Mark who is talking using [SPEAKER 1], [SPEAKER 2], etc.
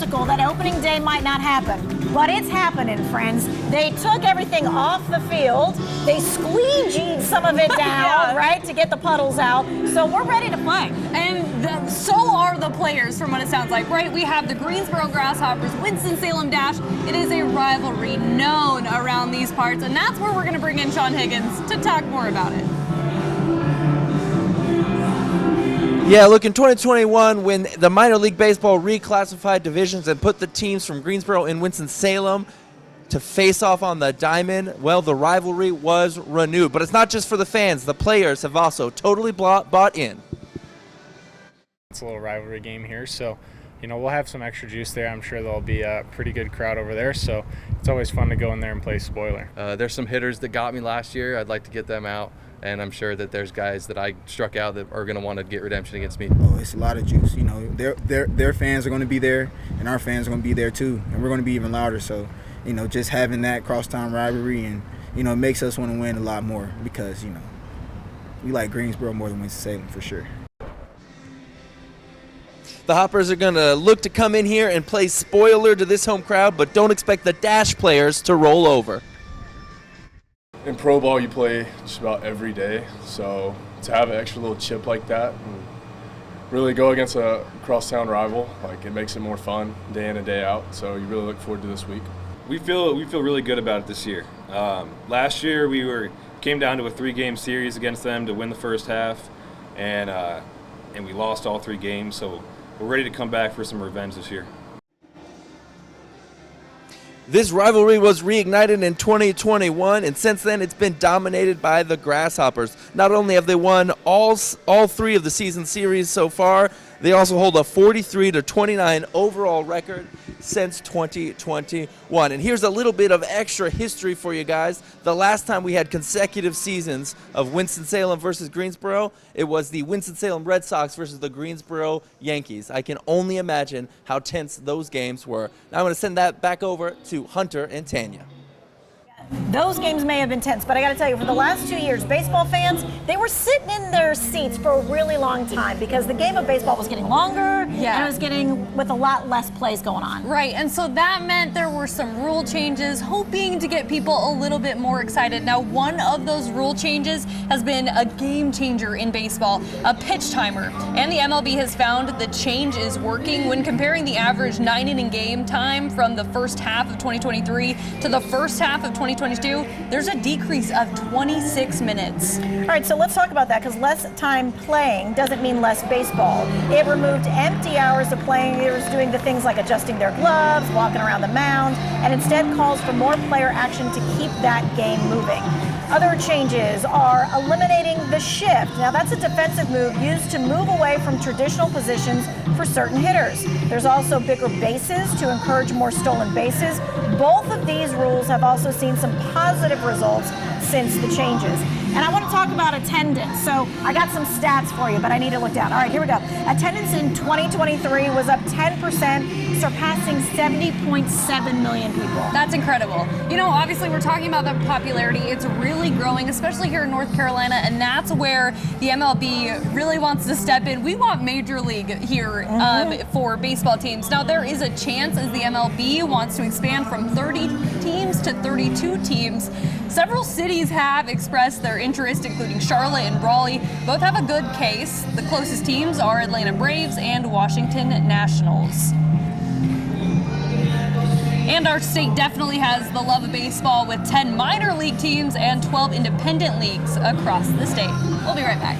[SPEAKER 1] skeptical that opening day might not happen, but it's happening, friends. They took everything off the field. They squeegeed some of it down, right, to get the puddles out. So we're ready to play.
[SPEAKER 2] And so are the players, from what it sounds like, right? We have the Greensboro Grasshoppers, Winston-Salem Dash. It is a rivalry known around these parts, and that's where we're going to bring in Sean Higgins to talk more about it.
[SPEAKER 3] Yeah, look, in 2021, when the minor league baseball reclassified divisions and put the teams from Greensboro and Winston-Salem to face off on the diamond, well, the rivalry was renewed. But it's not just for the fans. The players have also totally bought in.
[SPEAKER 4] It's a little rivalry game here, so we'll have some extra juice there. I'm sure there'll be a pretty good crowd over there, so it's always fun to go in there and play spoiler.
[SPEAKER 5] There's some hitters that got me last year. I'd like to get them out, and I'm sure that there's guys that I struck out that are going to want to get redemption against me.
[SPEAKER 6] Oh, it's a lot of juice. Their fans are going to be there, and our fans are going to be there too, and we're going to be even louder. So, just having that crosstown rivalry, and it makes us want to win a lot more because we like Greensboro more than Winston-Salem for sure.
[SPEAKER 3] The Hoppers are going to look to come in here and play spoiler to this home crowd, but don't expect the Dash players to roll over.
[SPEAKER 7] In pro ball, you play just about every day, so to have an extra little chip like that and really go against a crosstown rival, it makes it more fun day in and day out, so you really look forward to this week.
[SPEAKER 8] We feel really good about it this year. Last year we came down to a 3-game series against them to win the first half, and we lost all 3 games, so we're ready to come back for some revenge this year.
[SPEAKER 3] This rivalry was reignited in 2021, and since then it's been dominated by the Grasshoppers. Not only have they won all 3 of the season series so far, they also hold a 43-29 overall record since 2021. And here's a little bit of extra history for you guys. The last time we had consecutive seasons of Winston-Salem versus Greensboro, it was the Winston-Salem Red Sox versus the Greensboro Yankees. I can only imagine how tense those games were. Now I'm going to send that back over to Hunter and Tanya.
[SPEAKER 1] Those games may have been tense, but I got to tell you, for the last 2 years, baseball fans, they were sitting in their seats for a really long time because the game of baseball was getting longer and it was getting with a lot less plays going on.
[SPEAKER 2] Right, and so that meant there were some rule changes, hoping to get people a little bit more excited. Now, one of those rule changes has been a game changer in baseball, a pitch timer. And the MLB has found the change is working. When comparing the average 9-inning game time from the first half of 2023 to the first half of 2022, there's a decrease of 26 minutes.
[SPEAKER 1] All right, so let's talk about that, because less time playing doesn't mean less baseball. It removed empty hours of players doing the things like adjusting their gloves, walking around the mound, and instead calls for more player action to keep that game moving. Other changes are eliminating the shift. Now, that's a defensive move used to move away from traditional positions for certain hitters. There's also bigger bases to encourage more stolen bases. Both of these rules have also seen some positive results since the changes. And I want to talk about attendance. So I got some stats for you, but I need to look down. All right, here we go. Attendance in 2023 was up 10%, surpassing 70.7 million people.
[SPEAKER 2] That's incredible. Obviously we're talking about the popularity. It's really growing, especially here in North Carolina, and that's where the MLB really wants to step in. We want Major League here for baseball teams. Now, there is a chance as the MLB wants to expand from 30 teams to 32 teams. Several cities have expressed their interest, including Charlotte and Raleigh. Both have a good case. The closest teams are Atlanta Braves and Washington Nationals. And our state definitely has the love of baseball with 10 minor league teams and 12 independent leagues across the state. We'll be right back.